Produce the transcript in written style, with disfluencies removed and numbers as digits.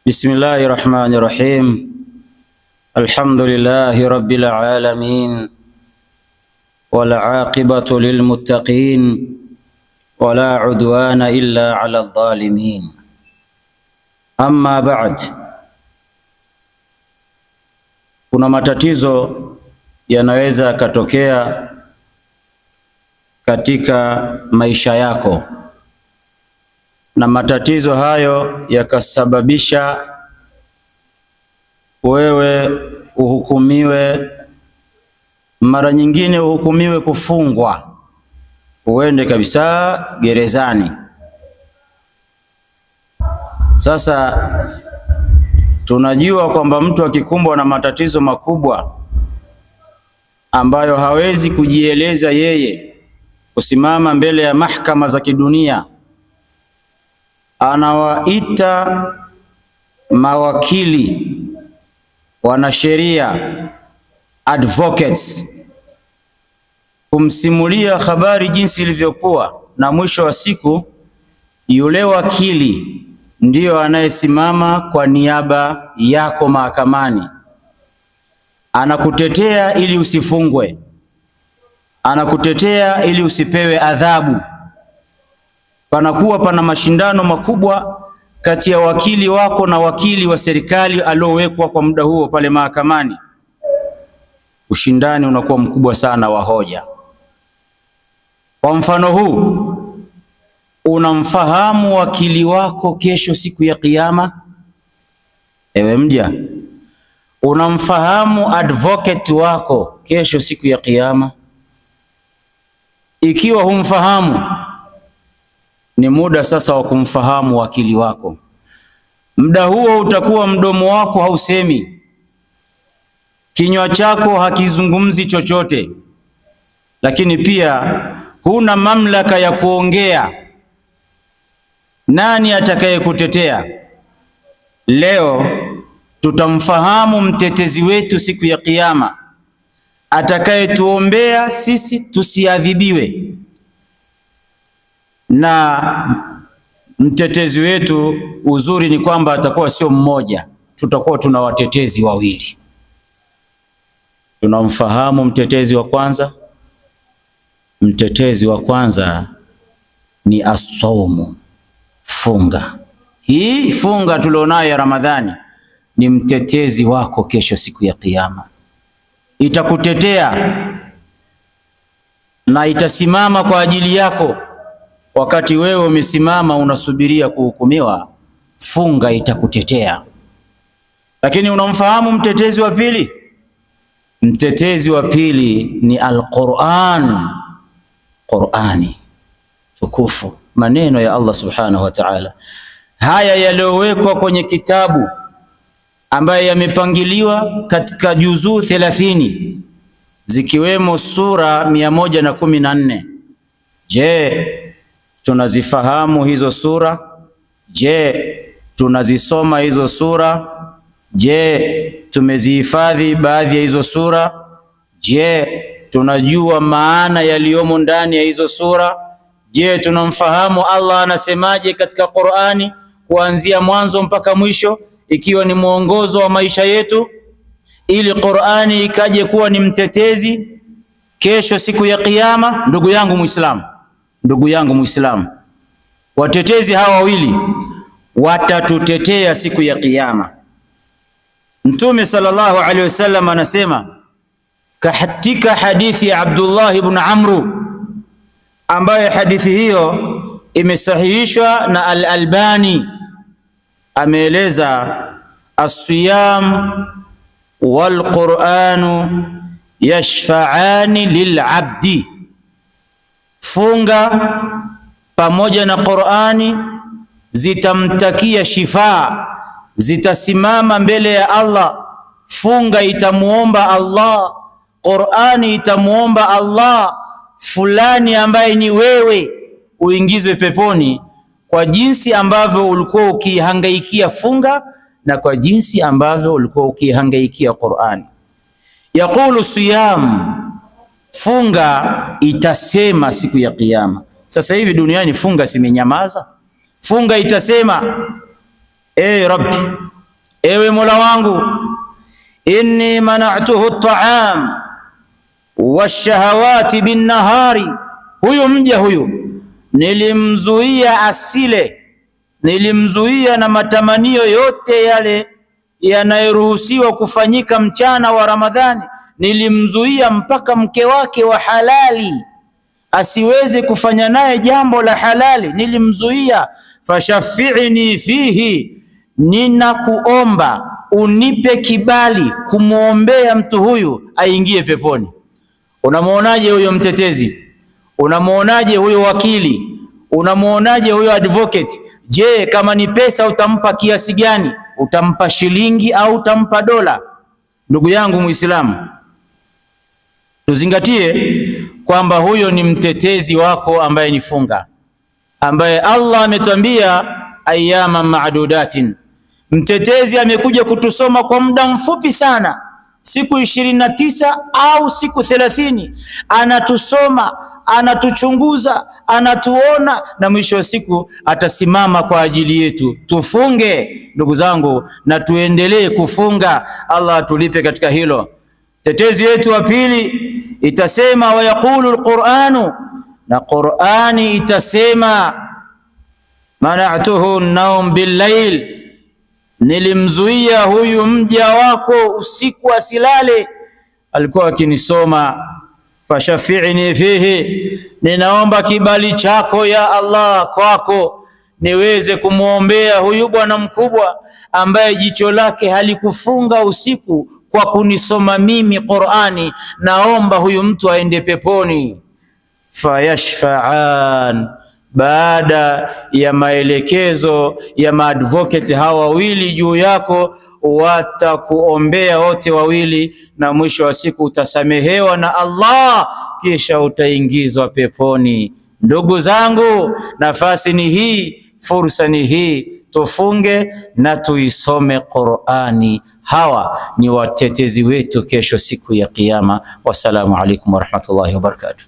Bismillahirrahmanirrahim. Alhamdulillahi rabbil alamin. Wal aqibatu lil muttaqin. Wala udwana illa 'alal zalimin. Amma ba'd. Kuna matatizo yanaweza katokea katika maisha yako, na matatizo hayo yakasababisha wewe uhukumiwe, mara nyingine uhukumiwe kufungwa, uende kabisa gerezani. Sasa tunajua kwamba mtu akikumbwa na matatizo makubwa ambayo hawezi kujieleza yeye, kusimama mbele ya mahakama za kidunia, anawaita mawakili, wanasheria, advocates, kumsimulia habari jinsi ilivyokuwa, na mwisho wa siku yule wakili ndiyo anayesimama kwa niaba yako mahakamani. Anakutetea ili usifungwe, anakutetea ili usipewe adhabu. Panakuwa pana mashindano makubwa kati ya wakili wako na wakili wa serikali aliowekwa kwa muda huo pale mahakamani. Ushindani unakuwa mkubwa sana wa hoja. Kwa mfano huu, unamfahamu wakili wako kesho siku ya Kiyama? Ewe mja, unamfahamu advocate wako kesho siku ya Kiyama? Ikiwa humfahamu, ni muda sasa wa kumfahamu wakili wako. Muda huo utakuwa mdomo wako hausemi, kinywa chako hakizungumzi chochote, lakini pia huna mamlaka ya kuongea. Nani atakayekutetea? Leo tutamfahamu mtetezi wetu siku ya Kiyama, atakayetuombea sisi tusiadhibiwe. Na mtetezi wetu, uzuri ni kwamba atakuwa sio mmoja, tutakuwa tuna watetezi wawili. Tunamfahamu mtetezi wa kwanza. Mtetezi wa kwanza ni as-saumu, funga. Hii funga tulionayo ya Ramadhani ni mtetezi wako kesho siku ya Kiyama. Itakutetea na itasimama kwa ajili yako. Wakati wewe umesimama unasubiria kuhukumiwa, funga itakutetea. Lakini unamfahamu mtetezi wa pili? Mtetezi wa pili ni Al-Qur'an. Qur'ani tukufu, maneno ya Allah subhanahu wa ta'ala, haya yaliyowekwa kwenye kitabu ambaye yamepangiliwa katika juzuu 30 zikiwemo sura 114. Je, tunazifahamu hizo sura? Je, tunazisoma hizo sura? Je, tumezihifadhi baadhi ya hizo sura? Je, tunajua maana yaliyomo ndani ya hizo sura? Je, tunamfahamu Allah anasemaje katika Qur'ani kuanzia mwanzo mpaka mwisho, ikiwa ni mwongozo wa maisha yetu, ili Qur'ani ikaje kuwa ni mtetezi kesho siku ya Kiyama? Ndugu yangu Muislamu, watetezi hawa wawili watatutetea siku ya Kiyama. Mtume sallallahu alaihi wasallam anasema katika hadithi ya Abdullah ibn Amru, ambaye hadithi hiyo imesahihishwa na Al-Albani, ameeleza as-siyam wal Qur'anu yashfa'ani lil 'abdi, funga pamoja na Qur'ani zitamtakia shifa, zitasimama mbele ya Allah. Funga itamuomba Allah, Qur'ani itamuomba Allah, fulani ambaye ni wewe uingizwe peponi kwa jinsi ambavyo ulikuwa ukihangaikia funga na kwa jinsi ambavyo ulikuwa ukihangaikia Qur'ani. Yaqulu siyam, funga itasema siku ya Kiyama. Sasa hivi duniani funga simenyamaza. Funga itasema, Rabbi, ewe Mola wangu, inni mana'tuhu at-ta'am wash-shahawati bin-nahari, huyu mja huyu nilimzuia asile, nilimzuia na matamanio yote yale yanayoruhusiwa kufanyika mchana wa Ramadhani, nilimzuia mpaka mke wake wa halali asiweze kufanya naye jambo la halali, nilimzuia. Fashafi'ni fihi, ninakuomba unipe kibali kumuombea mtu huyu aingie peponi. Unamuonaje huyo mtetezi? Unamuonaje huyo wakili? Unamuonaje huyo advocate? Je, kama ni pesa utampa kiasi gani? Utampa shilingi au utampa dola? Ndugu yangu Muislamu, tuzingatie kwamba huyo ni mtetezi wako ambaye ni funga, ambaye Allah ametuambia ayyama ma'dudatin. Mtetezi amekuja kutusoma kwa muda mfupi sana, siku 29 au siku 30, anatusoma, anatuchunguza, anatuona, na mwisho wa siku atasimama kwa ajili yetu. Tufunge ndugu zangu, na tuendelee kufunga. Allah atulipe katika hilo. Tetezi yetu wa pili itasema wa yaqulu alquranu, na Qur'ani itasema mana'tuhu an-nawm bil-layl, nilimzuia huyu mja wako usiku asilale, alikuwa akinisoma. Fashafi'ni fihi, ninaomba kibali chako ya Allah kwako niweze kumuombea huyu bwana mkubwa ambaye jicho lake halikufunga usiku kwa kunisoma mimi Qur'ani. Naomba huyu mtu aende peponi. Fayashfa'an, baada ya maelekezo ya maadvocate hawa wawili juu yako, watakuombea wote wawili, na mwisho wa siku utasamehewa na Allah, kisha utaingizwa peponi. Ndugu zangu, nafasi ni hii, fursa ni hii, tufunge na tuisome Qur'ani. Hawa ni watetezi wetu kesho siku ya Kiyama. Wassalamu alaikum warahmatullahi wabarakatuh.